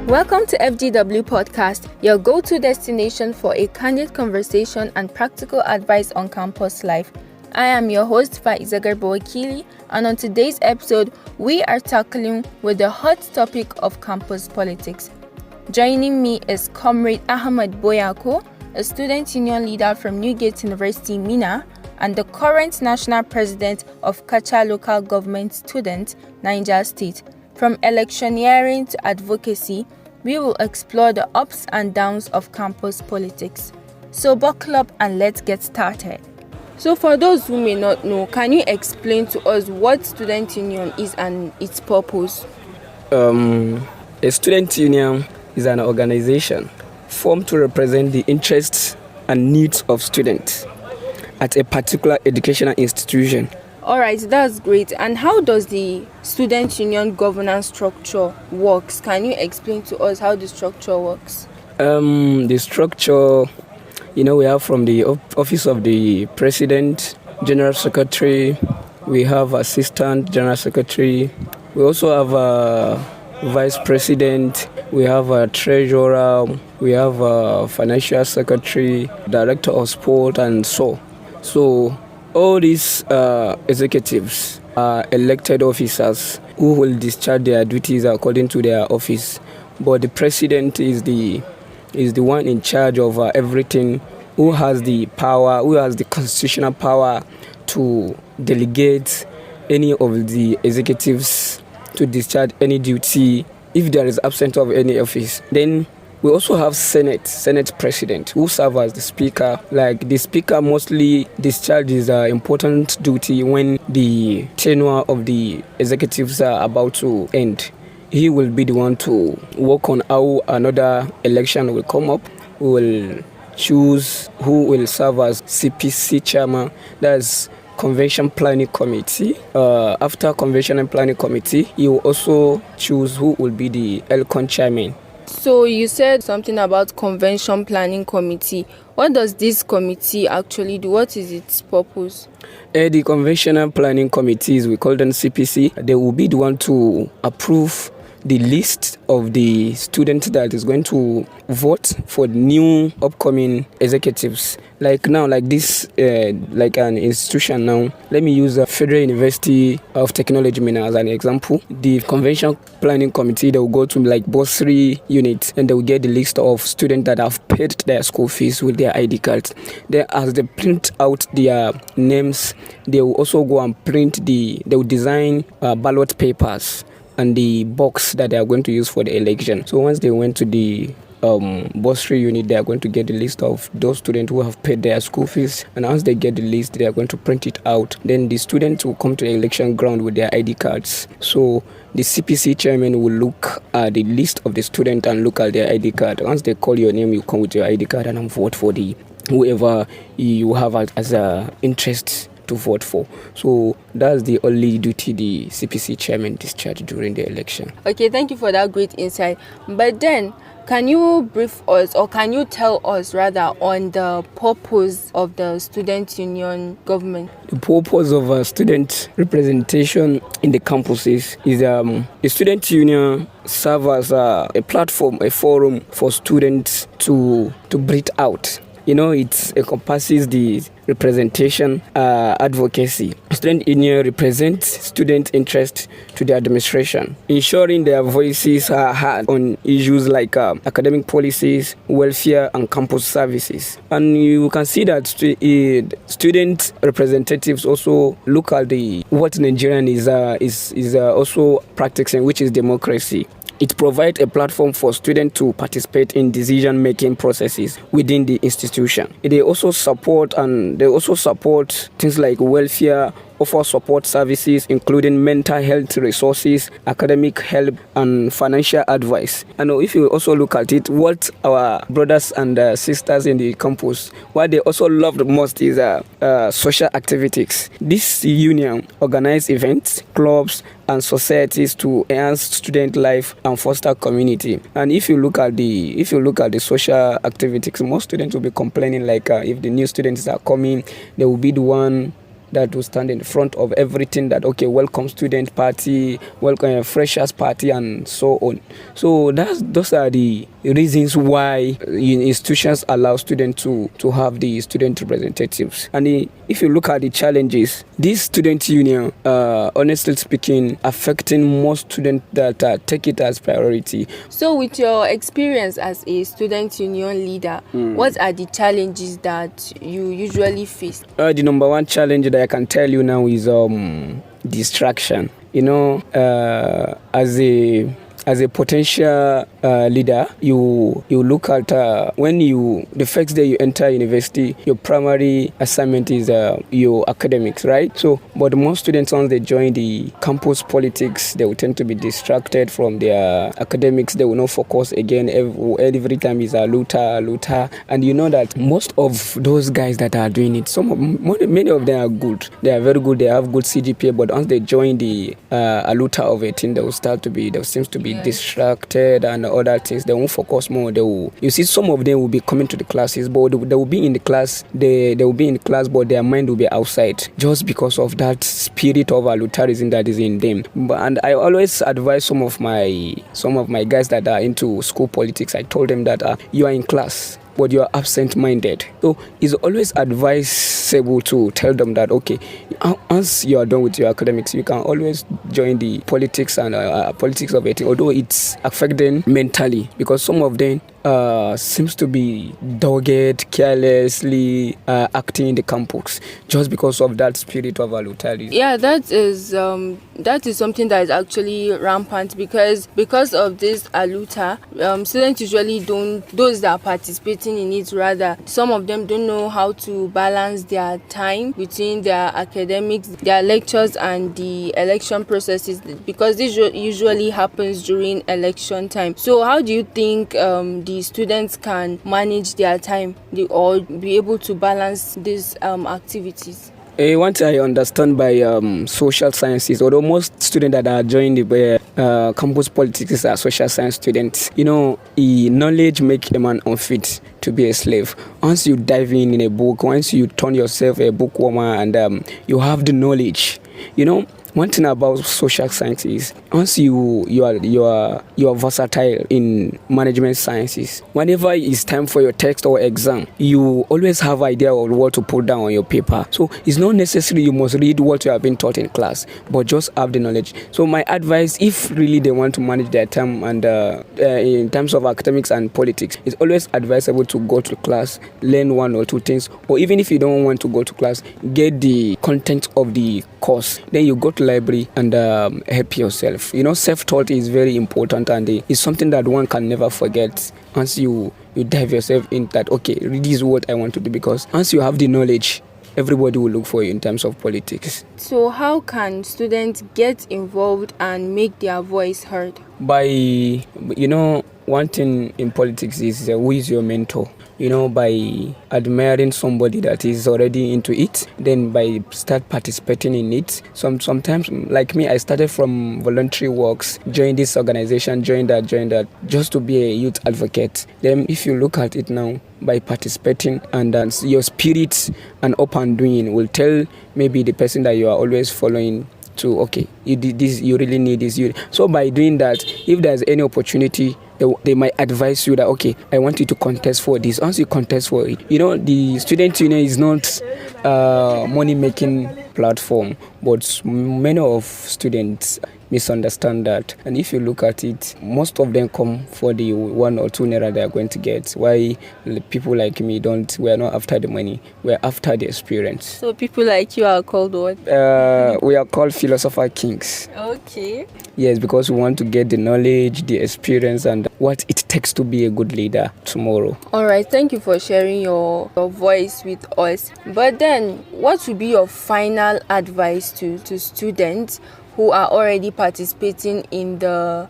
Welcome to FGW Podcast, your go-to destination for a candid conversation and practical advice on campus life. I am your host, Faiza Garba-Wakili, and on today's episode, we are tackling with the hot topic of campus politics. Joining me is Comrade Ahmad Boyako, a student union leader from Newgate University, Mina, and the current national president of Kacha Local Government Student, Niger State. From electioneering to advocacy, we will explore the ups and downs of campus politics. So buckle up and let's get started. So for those who may not know, can you explain to us what student union is and its purpose? A student union is an organization formed to represent the interests and needs of students at a particular educational institution. Alright, that's great. And how does the student union governance structure works? Can you explain to us how the structure works? The structure, we have from the office of the president, general secretary, we have assistant general secretary, we also have a vice president, we have a treasurer, we have a financial secretary, director of sport, and so. All these executives are elected officers who will discharge their duties according to their office. But the president is the one in charge of everything, who has the power, who has the constitutional power to delegate any of the executives to discharge any duty if there is absence of any office. Then we also have Senate President, who serves as the Speaker. Like the Speaker mostly discharges important duty when the tenure of the executives are about to end. He will be the one to work on how another election will come up. We will choose who will serve as CPC chairman, that's Convention Planning Committee. After Convention and Planning Committee, he will also choose who will be the ELCON chairman. So you said something about Convention Planning Committee. What does this committee actually do? What is its purpose? The Conventional Planning Committees, we call them CPC, they will be the one to approve the list of the students that is going to vote for new upcoming executives. Like this, like an institution now. Let me use Federal University of Technology, Mina, as an example. The Convention Planning Committee, they will go to like bursary units and they will get the list of students that have paid their school fees with their ID cards. Then as they print out their names, they will also go and they will design ballot papers and the box that they are going to use for the election. So once they went to the bursary unit, they are going to get the list of those students who have paid their school fees. And once they get the list, they are going to print it out. Then the students will come to the election ground with their ID cards. So the CPC chairman will look at the list of the students and look at their ID card. Once they call your name, you come with your ID card and vote for whoever you have as an interest to vote for. So that's the only duty the CPC chairman discharged during the election. Okay, thank you for that great insight. But then, can you brief us, or can you tell us rather, on the purpose of the student union government? The purpose of student representation in the campuses is the student union serves as a platform, a forum for students to breathe out. It encompasses the representation, advocacy. Student union represents student interest to the administration, ensuring their voices are heard on issues like academic policies, welfare, and campus services. And you can see that student representatives also look at what Nigerian is also practicing, which is democracy. It provides a platform for students to participate in decision-making processes within the institution. They also support things like welfare, offer support services including mental health resources, academic help, and financial advice. And if you also look at it, what our brothers and sisters in the campus, what they also love the most is social activities. This union organize events, clubs, and societies to enhance student life and foster community. And if you look at the social activities, most students will be complaining if the new students are coming, they will be the one that will stand in front of everything that, okay, welcome student party, welcome freshers party, and so on. So those are the reasons why institutions allow students to have the student representatives. And if you look at the challenges, this student union, honestly speaking, affecting most students that take it as priority. So with your experience as a student union leader, what are the challenges that you usually face? The number one challenge that I can tell you now is distraction. As a potential leader, you look at the first day you enter university, your primary assignment is your academics, right? So, but most students, once they join the campus politics, they will tend to be distracted from their academics. They will not focus again. Every time is ALUTa, and you know that most of those guys that are doing it, many of them are good. They are very good. They have good CGPA, but once they join the ALUTa of a team, they seems to be distracted and other things. They won't focus more. You see, some of them will be coming to the classes, but they will be in the class. They will be in the class, but their mind will be outside, just because of that spirit of ALUTarism that is in them. And I always advise some of my guys that are into school politics. I told them that you are in class, but you are absent-minded. So it's always advisable to tell them that, okay, once you are done with your academics, you can always join the politics and politics of it, although it's affecting mentally, because some of them seems to be dogged, carelessly acting in the campus just because of that spirit of ALUTarism. Yeah, that is something that is actually rampant because of this ALUTa, students usually those that are participating in it, rather, some of them don't know how to balance their time between their academics, their lectures, and the election processes, because this usually happens during election time. So how do you think the students can manage their time or be able to balance these activities? One thing I understand by social sciences, although most students that are joining the campus politics are social science students, knowledge makes a man unfit to be a slave. Once you dive in a book, once you turn yourself a bookworm and you have the knowledge, one thing about social science is once you are versatile in management sciences, whenever it's time for your text or exam, you always have idea of what to put down on your paper. So it's not necessary you must read what you have been taught in class, but just have the knowledge. So my advice, if really they want to manage their time and in terms of academics and politics, it's always advisable to go to class, learn one or two things, or even if you don't want to go to class, get the content of the course. Then you go to library and help yourself. Self-taught is very important, and it's something that one can never forget once you dive yourself in that, okay, this is what I want to do, because once you have the knowledge, everybody will look for you in terms of politics. So how can students get involved and make their voice heard? By, one thing in politics is who is your mentor? By admiring somebody that is already into it, then by start participating in it. Sometimes, like me, I started from voluntary works, joined this organization, joined that, just to be a youth advocate. Then if you look at it now, by participating and your spirit and up and doing will tell maybe the person that you are always following to, okay, you did this, you really need this. So by doing that, if there's any opportunity, they might advise you that, okay, I want you to contest for this. Once you contest for it, the student union is not money-making platform, but many of students misunderstand that. And if you look at it, most of them come for the 1 or 2 naira they are going to get. Why people like me we are not after the money, we are after the experience. So people like you are called what? We are called philosopher kings. Okay. Yes, because we want to get the knowledge, the experience, and what it takes to be a good leader tomorrow. All right, thank you for sharing your voice with us. But then, what would be your final advice to students who are already participating in the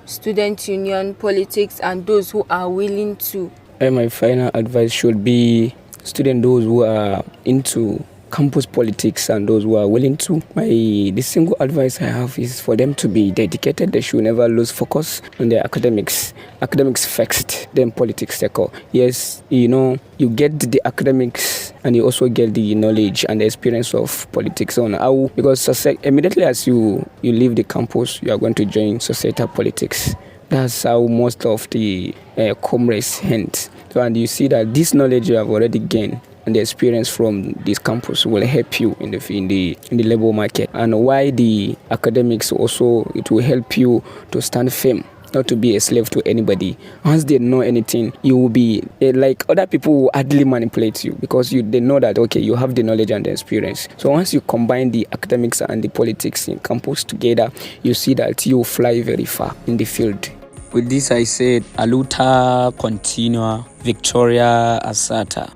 student union politics and those who are willing to? My final advice should be those who are into campus politics and those who are willing to. The single advice I have is for them to be dedicated. They should never lose focus on their academics. Academics first, then politics second. Yes, you get the academics and you also get the knowledge and the experience of politics on how, because immediately as you leave the campus, you are going to join societal politics. That's how most of the comrades end. So, and you see that this knowledge you have already gained and the experience from this campus will help you in the labor market. And why the academics also, it will help you to stand firm, not to be a slave to anybody. Once they know anything, you will be like other people will hardly manipulate you, because they know that, okay, you have the knowledge and the experience. So once you combine the academics and the politics in campus together, you see that you fly very far in the field. With this, I said, ALUTa Continua, Victoria Asata.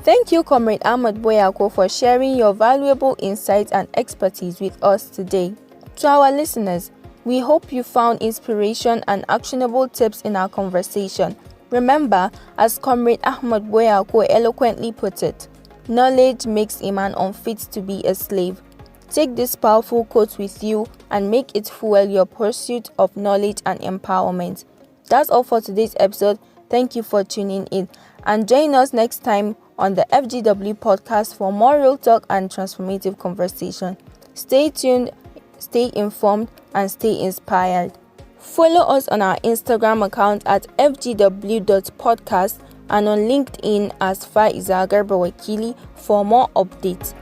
Thank you, Comrade Ahmad Boyako, for sharing your valuable insights and expertise with us today. To our listeners, we hope you found inspiration and actionable tips in our conversation. Remember, as Comrade Ahmad Boyako eloquently put it, knowledge makes a man unfit to be a slave. Take this powerful quote with you and make it fuel your pursuit of knowledge and empowerment. That's all for today's episode. Thank you for tuning in, and join us next time on the FGW podcast for more real talk and transformative conversation. Stay tuned, stay informed, and stay inspired. Follow us on our Instagram account at fgw.podcast and on LinkedIn as Faiza Garba Wakili for more updates.